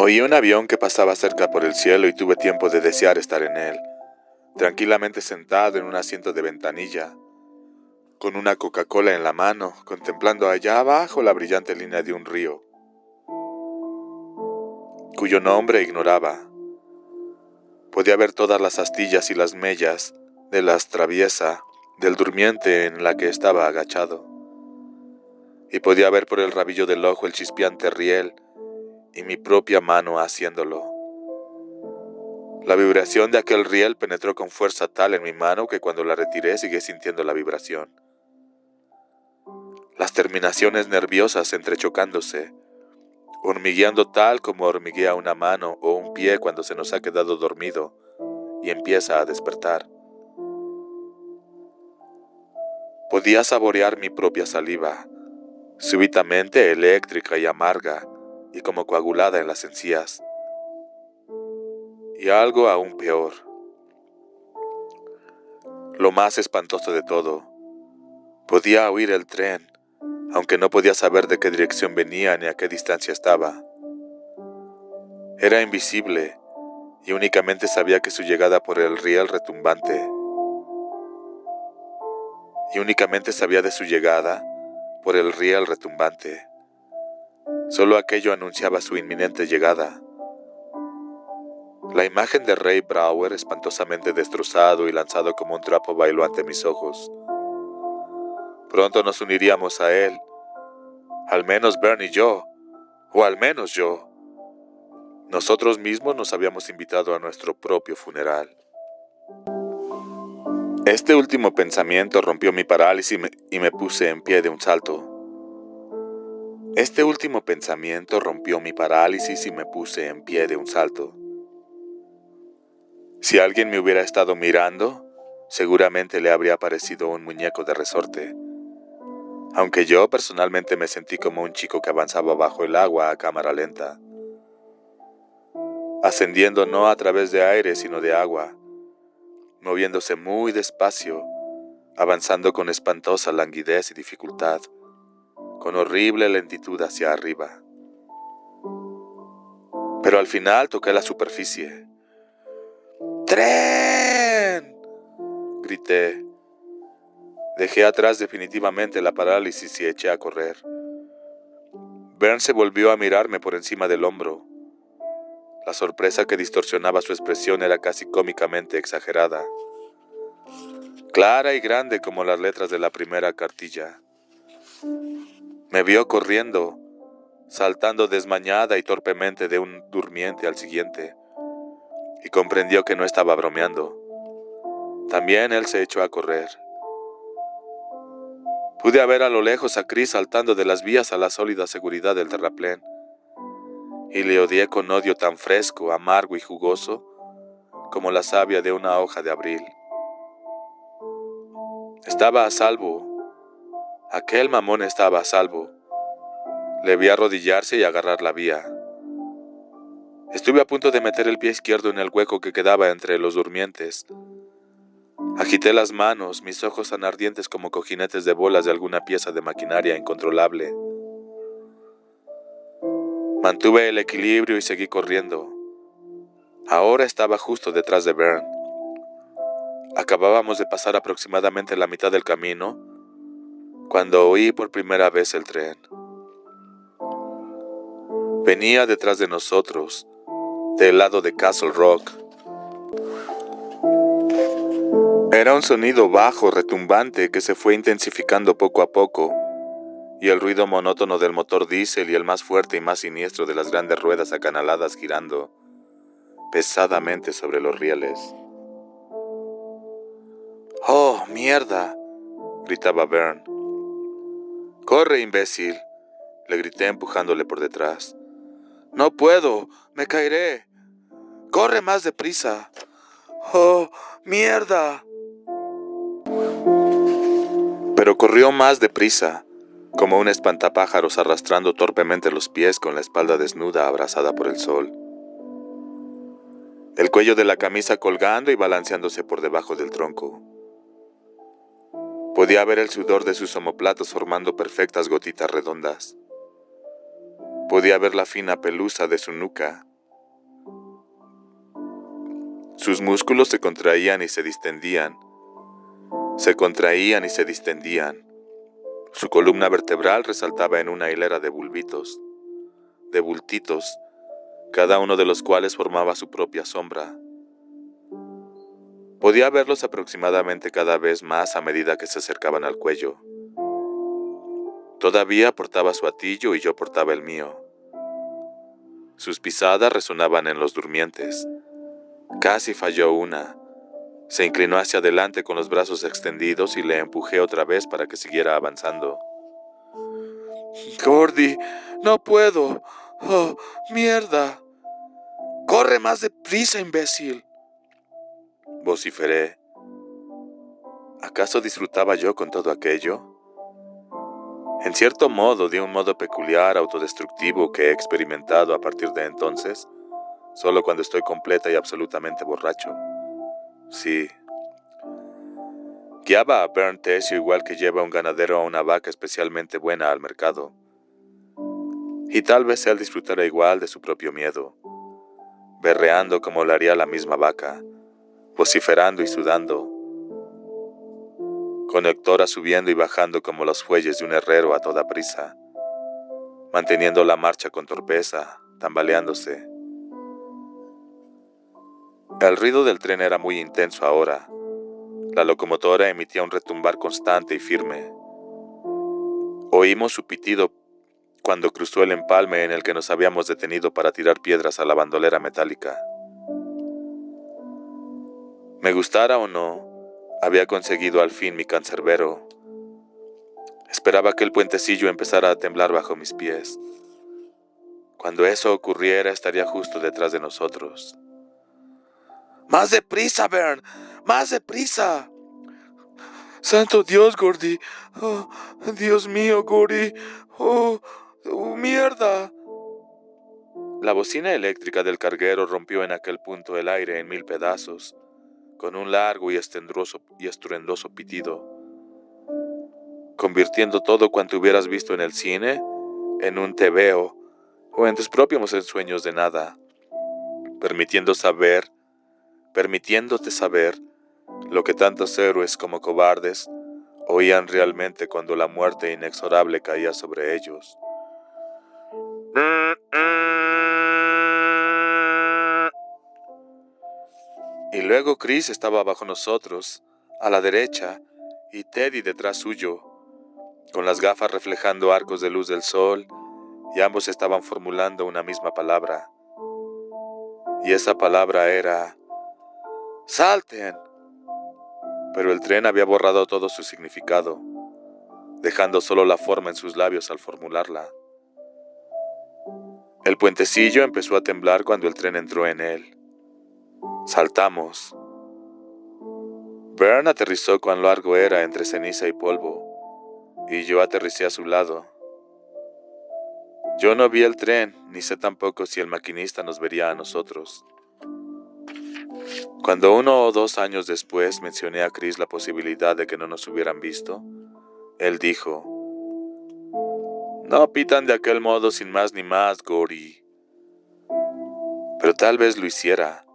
Oí un avión que pasaba cerca por el cielo y tuve tiempo de desear estar en él, tranquilamente sentado en un asiento de ventanilla, con una Coca-Cola en la mano, contemplando allá abajo la brillante línea de un río, cuyo nombre ignoraba. Podía ver todas las astillas y las mellas de la traviesa del durmiente en la que estaba agachado, y podía ver por el rabillo del ojo el chispeante riel y mi propia mano haciéndolo. La vibración de aquel riel penetró con fuerza tal en mi mano que cuando la retiré seguí sintiendo la vibración. Las terminaciones nerviosas entrechocándose, hormigueando tal como hormiguea una mano o un pie cuando se nos ha quedado dormido y empieza a despertar. Podía saborear mi propia saliva, súbitamente eléctrica y amarga y como coagulada en las encías. Y algo aún peor, lo más espantoso de todo, podía oír el tren, aunque no podía saber de qué dirección venía ni a qué distancia estaba. Era invisible y únicamente sabía que su llegada por el riel retumbante. Y únicamente sabía de su llegada por el riel retumbante. Solo aquello anunciaba su inminente llegada. La imagen de Ray Brower, espantosamente destrozado y lanzado como un trapo, bailó ante mis ojos. Pronto nos uniríamos a él, al menos Bern y yo, o al menos yo. Nosotros mismos nos habíamos invitado a nuestro propio funeral. Este último pensamiento rompió mi parálisis y me puse en pie de un salto. Este último pensamiento rompió mi parálisis y me puse en pie de un salto. Si alguien me hubiera estado mirando, seguramente le habría parecido un muñeco de resorte, aunque yo personalmente me sentí como un chico que avanzaba bajo el agua a cámara lenta, ascendiendo no a través de aire sino de agua, moviéndose muy despacio, avanzando con espantosa languidez y dificultad, con horrible lentitud hacia arriba. Pero al final toqué la superficie. ¡Tren!, grité. Dejé atrás definitivamente la parálisis y eché a correr. Bern se volvió a mirarme por encima del hombro. La sorpresa que distorsionaba su expresión era casi cómicamente exagerada, clara y grande como las letras de la primera cartilla. Me vio corriendo, saltando desmañada y torpemente de un durmiente al siguiente, y comprendió que no estaba bromeando. También él se echó a correr. Pude ver a lo lejos a Chris saltando de las vías a la sólida seguridad del terraplén, y le odié con odio tan fresco, amargo y jugoso como la savia de una hoja de abril. Estaba a salvo. Aquel mamón estaba a salvo. Le vi arrodillarse y agarrar la vía. Estuve a punto de meter el pie izquierdo en el hueco que quedaba entre los durmientes. Agité las manos, mis ojos tan ardientes como cojinetes de bolas de alguna pieza de maquinaria incontrolable. Mantuve el equilibrio y seguí corriendo. Ahora estaba justo detrás de Bern. Acabábamos de pasar aproximadamente la mitad del camino cuando oí por primera vez el tren. Venía detrás de nosotros, del lado de Castle Rock. Era un sonido bajo, retumbante, que se fue intensificando poco a poco, y el ruido monótono del motor diésel y el más fuerte y más siniestro de las grandes ruedas acanaladas girando pesadamente sobre los rieles. ¡Oh, mierda!, gritaba Bern. ¡Corre, imbécil!, le grité empujándole por detrás. ¡No puedo! ¡Me caeré! ¡Corre más deprisa! ¡Oh, mierda! Pero corrió más deprisa, como un espantapájaros arrastrando torpemente los pies con la espalda desnuda abrasada por el sol. El cuello de la camisa colgando y balanceándose por debajo del tronco. Podía ver el sudor de sus omóplatos formando perfectas gotitas redondas. Podía ver la fina pelusa de su nuca, Sus músculos se contraían y se distendían, se contraían y se distendían. Su columna vertebral resaltaba en una hilera de bultitos, cada uno de los cuales formaba su propia sombra. Podía verlos aproximadamente cada vez más a medida que se acercaban al cuello. Todavía portaba su hatillo y yo portaba el mío. Sus pisadas resonaban en los durmientes. Casi falló una. Se inclinó hacia adelante con los brazos extendidos y le empujé otra vez para que siguiera avanzando. «Gordy, no puedo. Oh, mierda. Corre más deprisa, imbécil», vociferé. ¿Acaso disfrutaba yo con todo aquello? En cierto modo, de un modo peculiar, autodestructivo que he experimentado a partir de entonces, solo cuando estoy completa y absolutamente borracho. Sí. Guiaba a Bernd Tessio igual que lleva un ganadero a una vaca especialmente buena al mercado. Y tal vez él disfrutara igual de su propio miedo, berreando como lo haría la misma vaca, vociferando y sudando, con Hectora subiendo y bajando como los fuelles de un herrero a toda prisa, manteniendo la marcha con torpeza, tambaleándose. El ruido del tren era muy intenso ahora. La locomotora emitía un retumbar constante y firme. Oímos su pitido cuando cruzó el empalme en el que nos habíamos detenido para tirar piedras a la bandolera metálica. Me gustara o no, había conseguido al fin mi cancerbero. Esperaba que el puentecillo empezara a temblar bajo mis pies. Cuando eso ocurriera, estaría justo detrás de nosotros. ¡Más deprisa, Bernd! ¡Más deprisa! ¡Santo Dios, Gordy! ¡Oh, Dios mío, Gordy! ¡Oh, mierda! La bocina eléctrica del carguero rompió en aquel punto el aire en 1000 pedazos, con un largo y estruendoso pitido, convirtiendo todo cuanto hubieras visto en el cine en un tebeo o en tus propios ensueños de nada, permitiéndote saber lo que tantos héroes como cobardes oían realmente cuando la muerte inexorable caía sobre ellos. Y luego Chris estaba bajo nosotros, a la derecha, y Teddy detrás suyo, con las gafas reflejando arcos de luz del sol, y ambos estaban formulando una misma palabra. Y esa palabra era ¡salten! Pero el tren había borrado todo su significado, dejando solo la forma en sus labios al formularla. El puentecillo empezó a temblar cuando el tren entró en él. Saltamos. Bernd aterrizó cuán largo era entre ceniza y polvo, y yo aterricé a su lado. Yo no vi el tren, ni sé tampoco si el maquinista nos vería a nosotros. Cuando 1 o 2 años después mencioné a Chris la posibilidad de que no nos hubieran visto, él dijo: «No pitan de aquel modo sin más ni más, Gordy». Pero tal vez lo hiciera.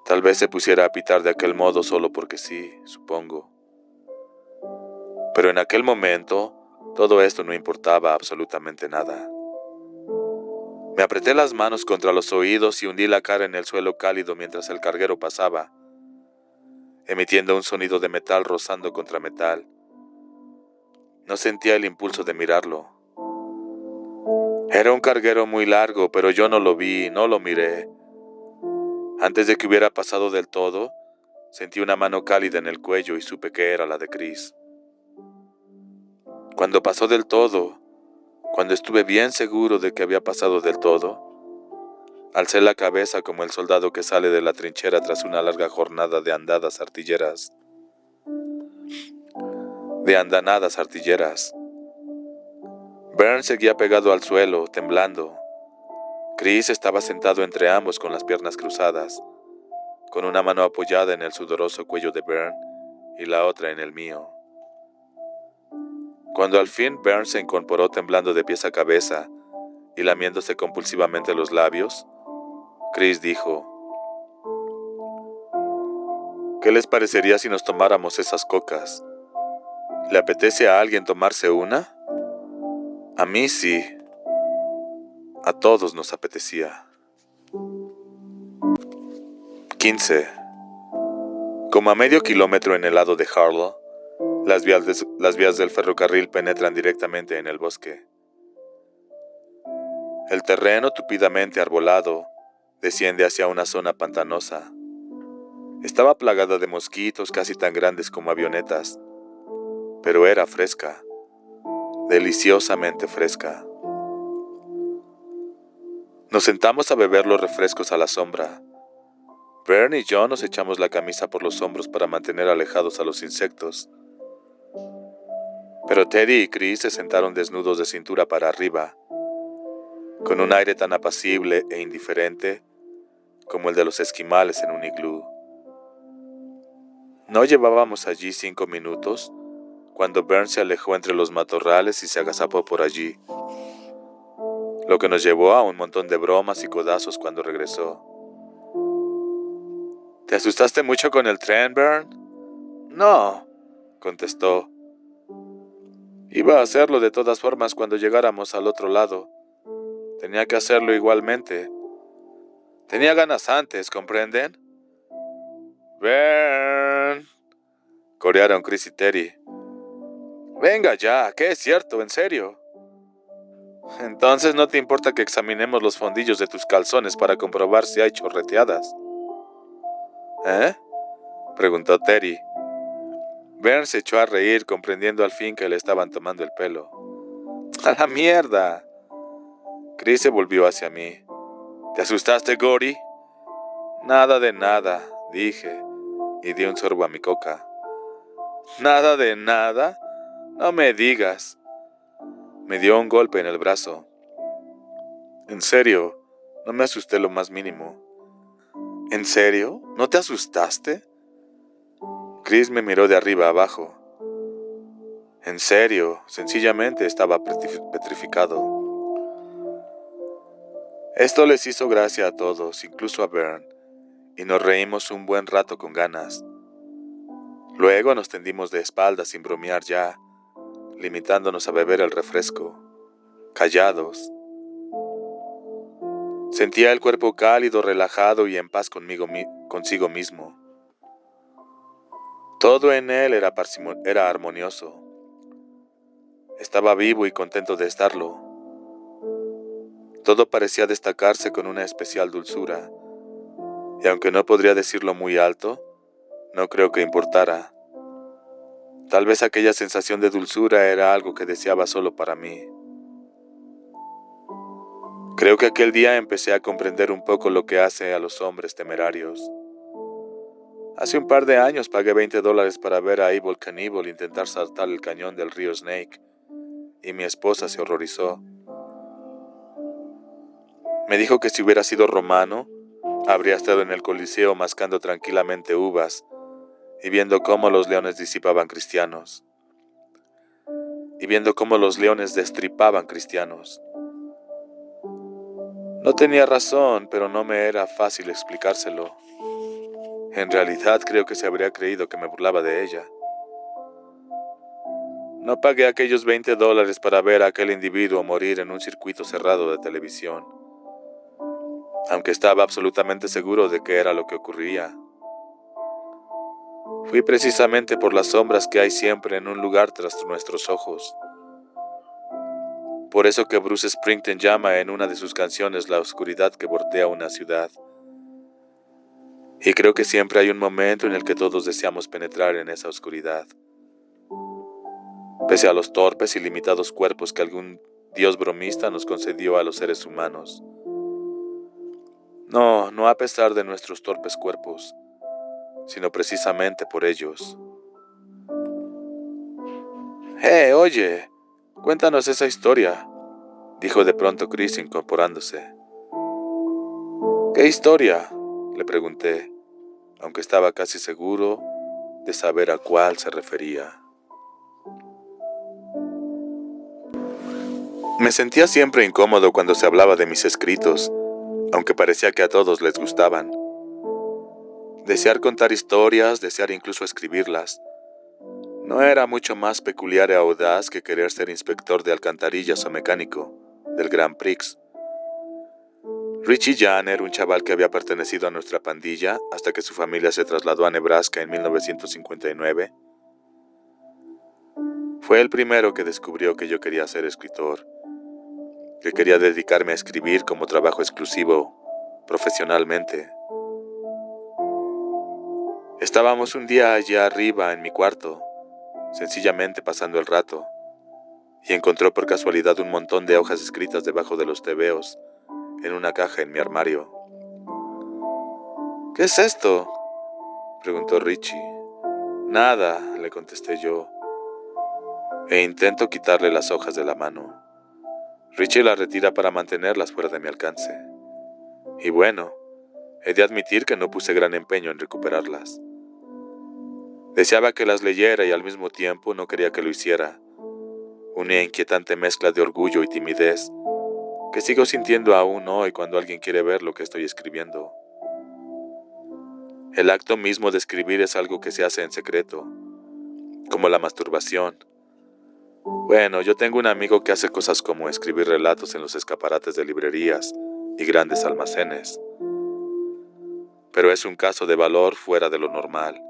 Tal vez se pusiera a pitar de aquel modo solo porque sí, supongo. Pero en aquel momento, todo esto no importaba absolutamente nada. Me apreté las manos contra los oídos y hundí la cara en el suelo cálido mientras el carguero pasaba, emitiendo un sonido de metal rozando contra metal. No sentía el impulso de mirarlo. Era un carguero muy largo, pero yo no lo vi, no lo miré. Antes de que hubiera pasado del todo, sentí una mano cálida en el cuello y supe que era la de Chris. Cuando pasó del todo, cuando estuve bien seguro de que había pasado del todo, alcé la cabeza como el soldado que sale de la trinchera tras una larga jornada de andanadas artilleras. Bernd seguía pegado al suelo, temblando. Chris estaba sentado entre ambos con las piernas cruzadas, con una mano apoyada en el sudoroso cuello de Bernd y la otra en el mío. Cuando al fin Bernd se incorporó temblando de pies a cabeza y lamiéndose compulsivamente los labios, Chris dijo: ¿Qué les parecería si nos tomáramos esas cocas? ¿Le apetece a alguien tomarse una? A mí sí. A todos nos apetecía. 15. Como a medio kilómetro en el lado de Harlow, las vías del ferrocarril penetran directamente en el bosque. El terreno tupidamente arbolado desciende hacia una zona pantanosa. Estaba plagada de mosquitos casi tan grandes como avionetas, pero era fresca, deliciosamente fresca. Nos sentamos a beber los refrescos a la sombra. Vern y yo nos echamos la camisa por los hombros para mantener alejados a los insectos. Pero Teddy y Chris se sentaron desnudos de cintura para arriba, con un aire tan apacible e indiferente como el de los esquimales en un iglú. No llevábamos allí 5 minutos cuando Vern se alejó entre los matorrales y se agazapó por allí, lo que nos llevó a un montón de bromas y codazos cuando regresó. ¿Te asustaste mucho con el tren, Vern? No, contestó. Iba a hacerlo de todas formas cuando llegáramos al otro lado. Tenía que hacerlo igualmente. Tenía ganas antes, ¿comprenden? Vern, corearon Chris y Terry. Venga ya, que es cierto, en serio. Entonces no te importa que examinemos los fondillos de tus calzones para comprobar si hay chorreteadas. ¿Eh? Preguntó Terry. Vern se echó a reír, comprendiendo al fin que le estaban tomando el pelo. ¡A la mierda! Chris se volvió hacia mí. ¿Te asustaste, Gory? Nada de nada, dije, y di un sorbo a mi coca. ¿Nada de nada? No me digas. Me dio un golpe en el brazo. En serio, no me asusté lo más mínimo. ¿En serio? ¿No te asustaste? Chris me miró de arriba a abajo. En serio, sencillamente estaba petrificado. Esto les hizo gracia a todos, incluso a Vern, y nos reímos un buen rato con ganas. Luego nos tendimos de espaldas sin bromear ya, limitándonos a beber el refresco, callados. Sentía el cuerpo cálido, relajado y en paz consigo mismo. Todo en él era armonioso. Estaba vivo y contento de estarlo. Todo parecía destacarse con una especial dulzura, y aunque no podría decirlo muy alto, no creo que importara. Tal vez aquella sensación de dulzura era algo que deseaba solo para mí. Creo que aquel día empecé a comprender un poco lo que hace a los hombres temerarios. Hace un par de años pagué $20 para ver a Evel Knievel intentar saltar el cañón del río Snake, y mi esposa se horrorizó. Me dijo que si hubiera sido romano, habría estado en el Coliseo mascando tranquilamente uvas y viendo cómo los leones disipaban cristianos. Y viendo cómo los leones destripaban cristianos. No tenía razón, pero no me era fácil explicárselo. En realidad creo que se habría creído que me burlaba de ella. No pagué aquellos $20 para ver a aquel individuo morir en un circuito cerrado de televisión, aunque estaba absolutamente seguro de que era lo que ocurría. Fui precisamente por las sombras que hay siempre en un lugar tras nuestros ojos. Por eso que Bruce Springsteen llama en una de sus canciones la oscuridad que bordea una ciudad. Y creo que siempre hay un momento en el que todos deseamos penetrar en esa oscuridad. Pese a los torpes y limitados cuerpos que algún dios bromista nos concedió a los seres humanos. No a pesar de nuestros torpes cuerpos, sino precisamente por ellos. Oye, cuéntanos esa historia, dijo de pronto Chris incorporándose. ¿Qué historia?, le pregunté, aunque estaba casi seguro de saber a cuál se refería. Me sentía siempre incómodo cuando se hablaba de mis escritos, aunque parecía que a todos les gustaban. Desear contar historias, desear incluso escribirlas, no era mucho más peculiar y audaz que querer ser inspector de alcantarillas o mecánico del Grand Prix. Richie Jan era un chaval que había pertenecido a nuestra pandilla hasta que su familia se trasladó a Nebraska en 1959. Fue el primero que descubrió que yo quería ser escritor, que quería dedicarme a escribir como trabajo exclusivo, profesionalmente. Estábamos un día allá arriba en mi cuarto, sencillamente pasando el rato, y encontró por casualidad un montón de hojas escritas debajo de los tebeos, en una caja en mi armario. ¿Qué es esto?, preguntó Richie. Nada, le contesté yo, e intento quitarle las hojas de la mano. Richie las retira para mantenerlas fuera de mi alcance. Y bueno, he de admitir que no puse gran empeño en recuperarlas. Deseaba que las leyera y al mismo tiempo no quería que lo hiciera. Una inquietante mezcla de orgullo y timidez que sigo sintiendo aún hoy cuando alguien quiere ver lo que estoy escribiendo. El acto mismo de escribir es algo que se hace en secreto, como la masturbación. Bueno, yo tengo un amigo que hace cosas como escribir relatos en los escaparates de librerías y grandes almacenes. Pero es un caso de valor fuera de lo normal.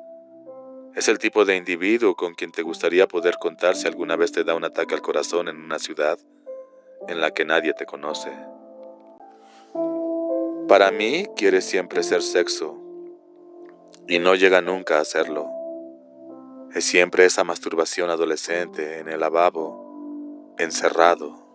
Es el tipo de individuo con quien te gustaría poder contar si alguna vez te da un ataque al corazón en una ciudad en la que nadie te conoce. Para mí, quiere siempre ser sexo, y no llega nunca a hacerlo. Es siempre esa masturbación adolescente en el lavabo, encerrado.